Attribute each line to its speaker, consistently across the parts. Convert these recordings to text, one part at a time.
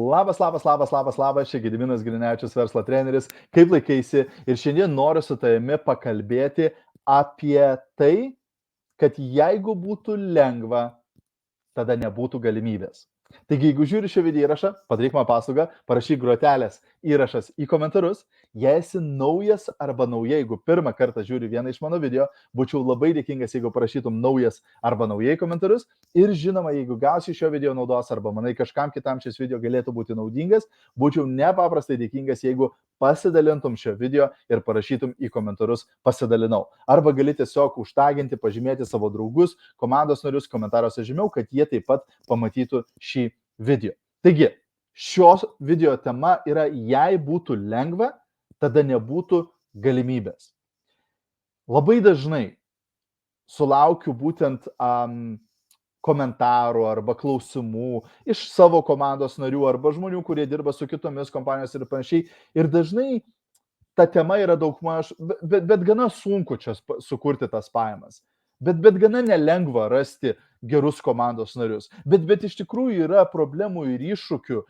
Speaker 1: Labas, čia Gediminas Grinevičius, verslo treneris. Kaip laikaisi? Ir šiandien noriu su tavimi pakalbėti apie tai, kad jeigu būtų lengva, tada nebūtų galimybės. Taigi, jeigu žiūri šį video įrašą, padaryk man paslaugą, parašyk grotelės įrašas į komentarus. Jei esi naujas arba nauja, jeigu pirmą kartą žiūri vieną iš mano video, būčiau labai dėkingas, jeigu parašytum naujas arba naujai komentarus. Ir žinoma, jeigu gausi šio video naudos arba manai kažkam kitam šis video galėtų būti naudingas, būčiau nepaprastai dėkingas, jeigu pasidalintum šio video ir parašytum į komentarus pasidalinau. Arba gali tiesiog užtaginti, pažymėti savo draugus, komandos narius komentaruose žemiau, kad jie taip pat pamatytų šį video. Taigi, šios video tema yra, jei būtų lengva, tada nebūtų galimybės. Labai dažnai sulaukiu būtent komentarų arba klausimų iš savo komandos narių arba žmonių, kurie dirba su kitomis kompanijos ir panašiai. Ir dažnai ta tema yra daugmaž, bet gana sunku čia sukurti tas pajamas. Bet gana nelengva rasti gerus komandos narius. Bet iš tikrųjų yra problemų ir iššūkių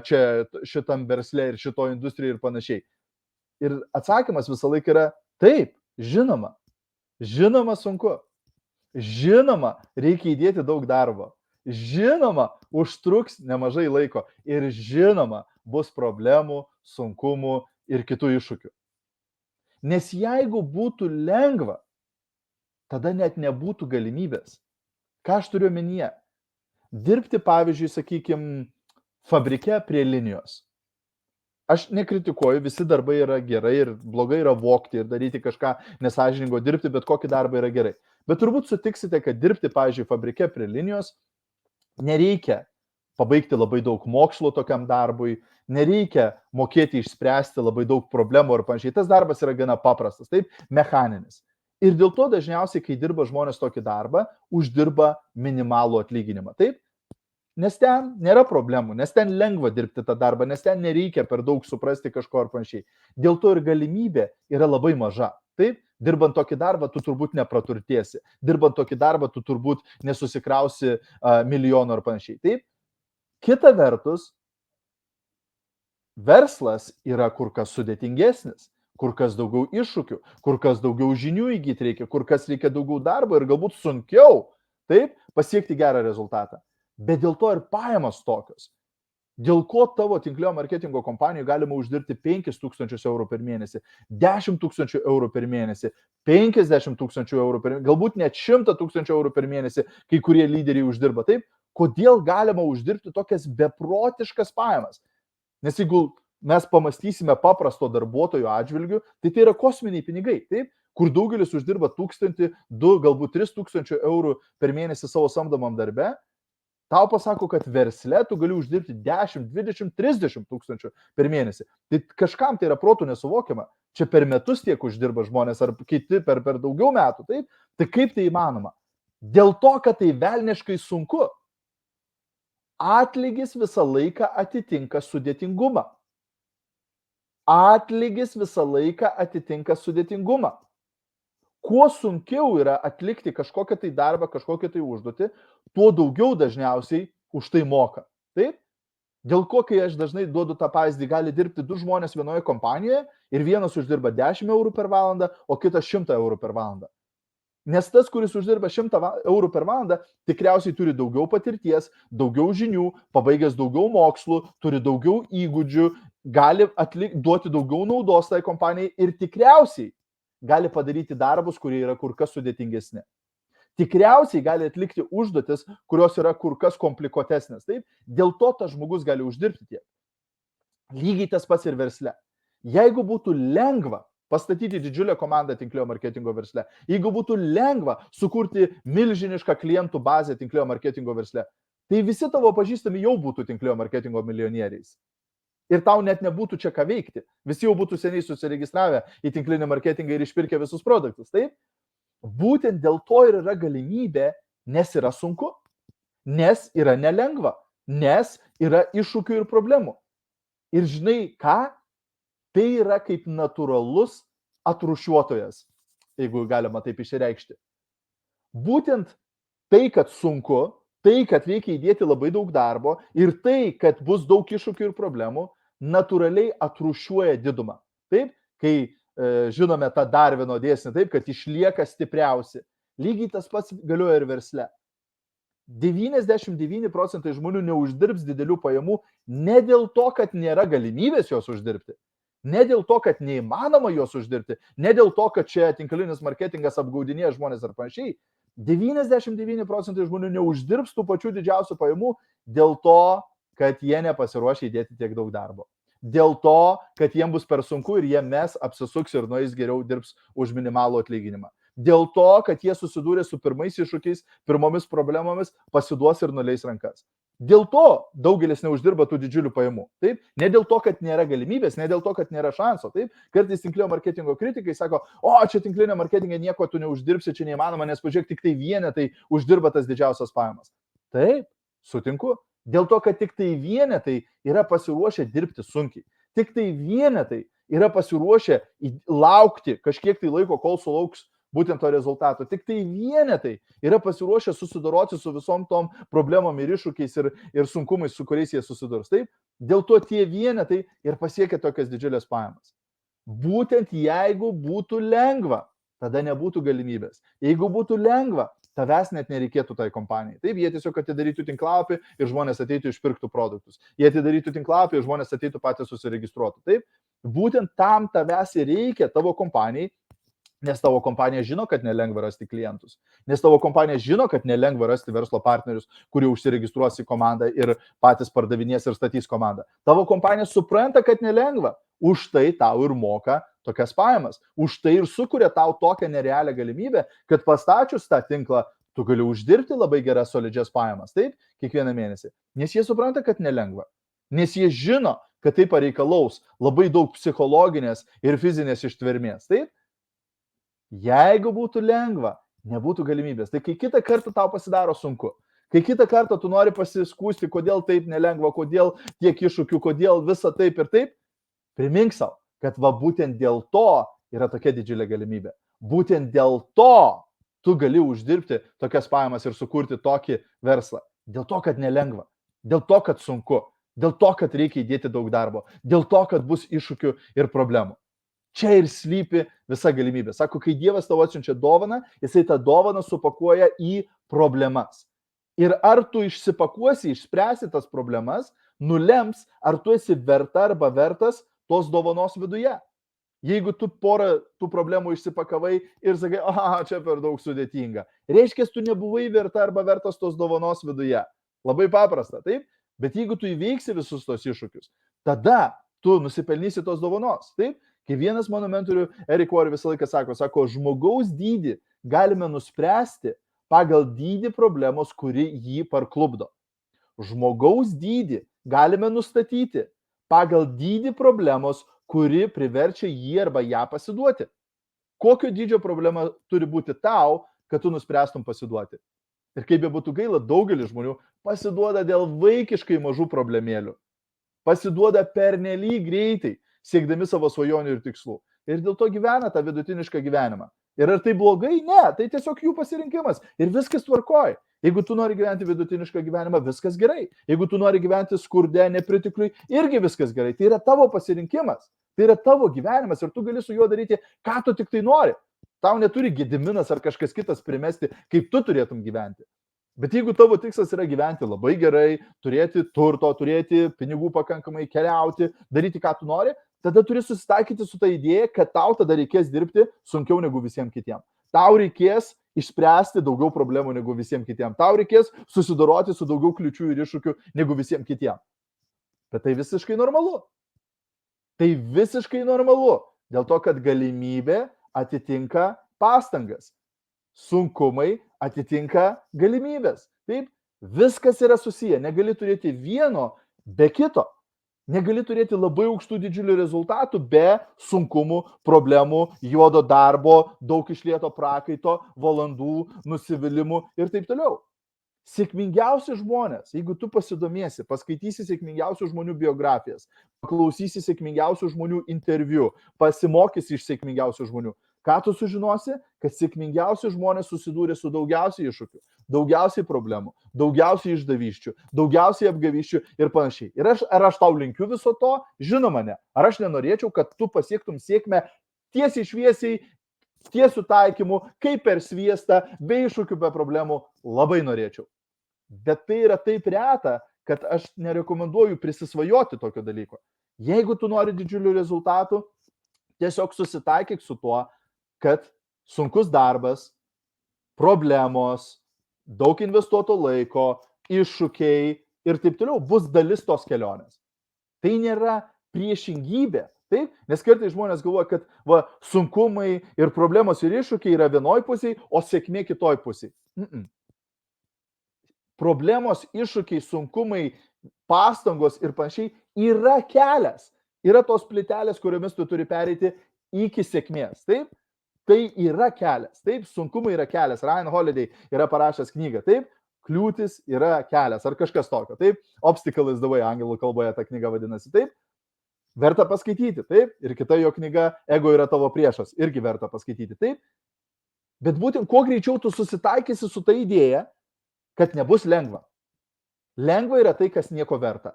Speaker 1: čia šitam versle ir šito industrijai ir panašiai. Ir atsakymas visą laiką yra taip, žinoma. Žinoma sunku. Žinoma, reikia įdėti daug darbo. Žinoma, užtruks nemažai laiko. Ir žinoma, bus problemų, sunkumų ir kitų iššūkių. Nes jeigu būtų lengva, tada net nebūtų galimybės. Ką aš turiu omenyje? Dirbti, pavyzdžiui, sakykime, fabrike prie linijos. Aš nekritikuoju, visi darbai yra gerai ir blogai yra vogti ir daryti kažką nesąžiningo, dirbti bet kokį darbą yra gerai. Bet turbūt sutiksite, kad dirbti, pavyzdžiui, fabrike prie linijos nereikia pabaigti labai daug mokslo tokiam darbui, nereikia mokėti išspręsti labai daug problemų ar panašiai. Tas darbas yra gana paprastas, taip, mechaninis. Ir dėl to dažniausiai, kai dirba žmonės tokį darbą, uždirba minimalų atlyginimą, taip? Nes ten nėra problemų, nes ten lengva dirbti tą darbą, nes ten nereikia per daug suprasti kažko ar panašiai. Dėl to ir galimybė yra labai maža, taip? Dirbant tokį darbą, tu turbūt nepraturtėsi. Dirbant tokį darbą, tu turbūt nesusikrausi milijonų ar panašiai. Taip? Kita vertus, verslas yra kur kas sudėtingesnis, kur kas daugiau iššūkių, kur kas daugiau žinių įgyti reikia, kur kas reikia daugiau darbo ir galbūt sunkiau, taip, pasiekti gerą rezultatą. Bet dėl to ir pajamos tokios. Dėl ko tavo tinklinio marketingo kompanijoje galima uždirbti 5 000 eurų per mėnesį, 10 000 eurų per mėnesį, 50 000 eurų per mėnesį, galbūt net 100 000 eurų per mėnesį, kai kurie lyderiai uždirba. Taip, kodėl galima uždirbti tokias beprotiškas pajamas? Nes jeigu mes pamastysime paprasto darbuotojo atžvilgiu, tai yra kosminiai pinigai, taip? Kur daugelis uždirba 1000, 2, galbūt 3000 eurų per mėnesį savo samdomam darbe. Tau pasako, kad versle tu gali uždirbti 10, 20, 30 tūkstančių per mėnesį. Tai kažkam tai yra protų nesuvokiama. Čia per metus tiek uždirba žmonės, ar kiti per daugiau metų. Taip? Tai kaip tai įmanoma? Dėl to, kad tai velniškai sunku. Atlygis visą laiką atitinka sudėtingumą. Atlygis visą laiką atitinka sudėtingumą. Kuo sunkiau yra atlikti kažkokią tai darbą, kažkokią tai užduotį, tuo daugiau dažniausiai už tai moka. Taip? Dėl ko, kai aš dažnai duodu tą pavyzdį, gali dirbti 2 žmonės vienoje kompanijoje ir vienas uždirba 10 eurų per valandą, o kitas 100 eurų per valandą. Nes tas, kuris uždirba 100 eurų per valandą, tikriausiai turi daugiau patirties, daugiau žinių, pabaigęs daugiau mokslų, turi daugiau įgūdžių, gali duoti daugiau naudos tai kompanijai ir tikriausiai gali padaryti darbus, kurie yra kur kas sudėtingesni. Tikriausiai gali atlikti užduotis, kurios yra kur kas komplikuotesnės. Taip? Dėl to tas žmogus gali uždirbti tiek. Lygiai tas pats ir versle. Jeigu būtų lengva pastatyti didžiulę komandą tinklinio marketingo versle, jeigu būtų lengva sukurti milžinišką klientų bazę tinklinio marketingo versle, tai visi tavo pažįstami jau būtų tinklinio marketingo milijonieriais. Ir tau net nebūtų čia ką veikti. Visi jau būtų seniai susiregistravę į tinklinį marketingą ir išpirkę visus produktus. Taip? Būtent dėl to ir yra galimybė, nes yra sunku, nes yra nelengva, nes yra iššūkių ir problemų. Ir žinai ką? Tai yra kaip natūralus atrūšiuotojas, jeigu galima taip išreikšti. Būtent tai, kad sunku, Tai, kad reikia įdėti labai daug darbo ir tai, kad bus daug iššūkių ir problemų, natūraliai atrūšiuoja didumą. Taip, kai žinome tą Darvino dėsnį, taip, kad išlieka stipriausi. Lygiai tas pats galioja ir versle. 99% žmonių neuždirbs didelių pajamų ne dėl to, kad nėra galimybės jos uždirbti, ne dėl to, kad neįmanoma jos uždirbti, ne dėl to, kad čia tinklinis marketingas apgaudinėja žmonės ar panašiai. 99% žmonių neuždirbs tų pačių didžiausių pajamų dėl to, kad jie nepasiruošia įdėti tiek daug darbo. Dėl to, kad jiems bus per sunku ir jie mes apsisuks ir nueis geriau dirbs už minimalų atlyginimą. Dėl to, kad jie susidūrė su pirmais iššūkiais, pirmomis problemomis, pasiduos ir nuleis rankas. Dėl to daugelis neuždirba tų didžiulių pajamų. Taip? Ne dėl to, kad nėra galimybės, ne dėl to, kad nėra šanso. Taip? Kartais tinklinio marketingo kritikai sako, o čia tinklinio marketingo nieko tu neuždirbsi, čia neįmanoma, nes pažiūrėk, tik tai vienetai uždirba tas didžiausias pajamas. Taip, sutinku. Dėl to, kad tik tai vienetai yra pasiruošę dirbti sunkiai. Tik tai vienetai yra pasiruošę laukti kažkiek tai laiko, kol sulauks būtent to rezultato. Tik tai vienetai yra pasiruošę susidoroti su visom tom problemom ir iššūkiais ir sunkumais, su kuriais jie susidurs. Taip? Dėl to tie vienetai ir pasiekia tokias didžiulės pajamas. Būtent jeigu būtų lengva, tada nebūtų galimybės. Jeigu būtų lengva, tavęs net nereikėtų tai kompanijai. Taip, jie tiesiog atidarytų tinklapį ir žmonės ateitų išpirktų produktus. Jie atidarytų tinklapį ir žmonės ateitų patys susiregistruotų. Taip, būtent tam tavęs ir reikia tavo kompanijai, nes tavo kompanija žino, kad nelengva rasti klientus. Nes tavo kompanija žino, kad nelengva rasti verslo partnerius, kurie užsiregistruos į komandą ir patys pardavinės ir statys komandą. Tavo kompanija supranta, kad nelengva. Už tai tau ir moka tokias pajamas. Už tai ir sukuria tau tokią nerealią galimybę, kad pastačius tą tinklą, tu gali uždirbti labai geras solidžias pajamas. Taip, kiekvieną mėnesį. Nes jie supranta, kad nelengva. Nes jie žino, kad tai pareikalaus labai daug psichologinės ir fizinės ištvermės. Taip? Jeigu būtų lengva, nebūtų galimybės. Tai kai kitą kartą tau pasidaro sunku, kai kitą kartą tu nori pasiskūsti, kodėl taip nelengva, kodėl tiek iššūkių, kodėl visa taip ir taip, primink savo, kad va būtent dėl to yra tokia didžiulė galimybė. Būtent dėl to tu gali uždirbti tokias pajamas ir sukurti tokį verslą. Dėl to, kad nelengva, dėl to, kad sunku, dėl to, kad reikia įdėti daug darbo, dėl to, kad bus iššūkių ir problemų. Čia ir slypi visa galimybė. Sako, kai Dievas tavo atsiunčia dovaną, jisai tą dovaną supakuoja į problemas. Ir ar tu išsipakuosi, išspręsi tas problemas, nulems, ar tu esi verta arba vertas tos dovanos viduje. Jeigu tu porą tų problemų išsipakavai ir sakai, čia per daug sudėtinga, reiškia, tu nebuvai verta arba vertas tos dovanos viduje. Labai paprasta, taip? Bet jeigu tu įveiksi visus tos iššūkius, tada tu nusipelnysi tos dovanos, taip? Kai vienas mano mentorių, Eric Worre, visą laiką sako, žmogaus dydį galime nuspręsti pagal dydį problemos, kuri jį parklupdo. Žmogaus dydį galime nustatyti pagal dydį problemos, kuri priverčia jį arba ją pasiduoti. Kokio dydžio problema turi būti tau, kad tu nuspręstum pasiduoti? Ir kaip be būtų gaila, daugelis žmonių pasiduoda dėl vaikiškai mažų problemėlių. Pasiduoda pernelyg greitai, siekdami savo svajonių ir tikslų. Ir dėl to gyvena tą vidutinišką gyvenimą. Ir ar tai blogai? Ne, tai tiesiog jų pasirinkimas. Ir viskas tvarkoj. Jeigu tu nori gyventi vidutinišką gyvenimą, viskas gerai. Jeigu tu nori gyventi skurde, nepritikliui, irgi viskas gerai. Tai yra tavo pasirinkimas. Tai yra tavo gyvenimas ir tu gali su juo daryti, ką tu tik tai nori. Tau neturi Gediminas ar kažkas kitas primesti, kaip tu turėtum gyventi. Bet jeigu tavo tikslas yra gyventi labai gerai, turėti turto, turėti pinigų pakankamai, keliauti, daryti, ką tu nori, tada turi susitaikyti su ta idėja, kad tau tada reikės dirbti sunkiau negu visiems kitiems. Tau reikės išspręsti daugiau problemų negu visiems kitiems. Tau reikės susidoroti su daugiau kliučių ir iššūkių negu visiems kitiems. Bet tai visiškai normalu. Tai visiškai normalu. Dėl to, kad galimybė atitinka pastangas. Sunkumai atitinka galimybės. Taip, viskas yra susiję. Negali turėti vieno be kito. Negali turėti labai aukštų didžiulių rezultatų be sunkumų, problemų, juodo darbo, daug išlieto prakaito, valandų, nusivylimų ir taip toliau. Sėkmingiausi žmonės, jeigu tu pasidomėsi, paskaitysi sėkmingiausių žmonių biografijas, paklausysi sėkmingiausių žmonių interviu, pasimokysi iš sėkmingiausių žmonių, Ką tu sužinosi? Kad sėkmingiausi žmonės susidūrė su daugiausiai iššūkių, daugiausiai problemų, daugiausiai išdavyščių, daugiausiai apgavyščių ir panašiai. Ir ar aš tau linkiu viso to? Žinoma, ne. Ar aš nenorėčiau, kad tu pasiektum sėkmę tiesiai šviesiai, tiesių taikymų, kaip per sviestą, be iššūkių, be problemų? Labai norėčiau. Bet tai yra taip reta, kad aš nerekomenduoju prisisvajoti tokio dalyko. Jeigu tu nori didžiulių rezultatų, tiesiog susitaikyk su tuo, kad sunkus darbas, problemos, daug investuoto laiko, iššūkiai ir taip toliau bus dalis tos kelionės. Tai nėra priešingybė, taip? Nes kartais žmonės galvoja, kad sunkumai ir problemos ir iššūkiai yra vienoj pusėje, o sėkmė kitoj pusėje. Problemos, iššūkiai, sunkumai, pastangos ir panašiai yra kelias. Yra tos plytelės, kuriomis tu turi pereiti iki sėkmės, taip? Tai yra kelias, taip? Sunkumai yra kelias. Ryan Holiday yra parašęs knygą, taip? Kliūtis yra kelias, ar kažkas tokio, taip? Obstacle is the way, anglų kalboje ta knyga vadinasi, taip? Verta paskaityti, taip? Ir kita jo knyga, Ego yra tavo priešas, irgi verta paskaityti, taip? Bet būtent kuo greičiau tu susitaikysi su ta idėja, kad nebus lengva. Lengva yra tai, kas nieko verta.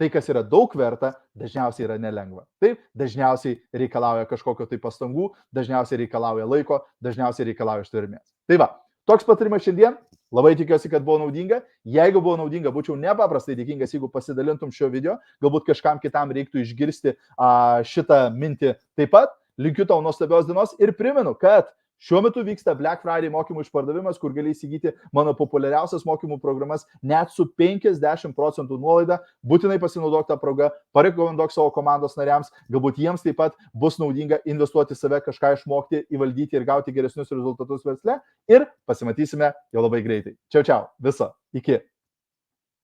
Speaker 1: Tai, kas yra daug verta, dažniausiai yra nelengva. Taip, dažniausiai reikalauja kažkokio tai pastangų, dažniausiai reikalauja laiko, dažniausiai reikalauja ištvermės. Tai va, toks patarimas šiandien. Labai tikiuosi, kad buvo naudinga. Jeigu buvo naudinga, būčiau nepaprastai dėkingas, jeigu pasidalintum šio video. Galbūt kažkam kitam reiktų išgirsti šitą mintį taip pat. Linkiu tau nuostabios dienos ir primenu, kad šiuo metu vyksta Black Friday mokymų išpardavimas, kur gali įsigyti mano populiariausias mokymų programas net su 50% nuolaida. Būtinai pasinaudok tą progą, parekomenduok savo komandos nariams, galbūt jiems taip pat bus naudinga investuoti save, kažką išmokti, įvaldyti ir gauti geresnius rezultatus versle. Ir pasimatysime jau labai greitai. Čiau, čiau. Viso. Iki.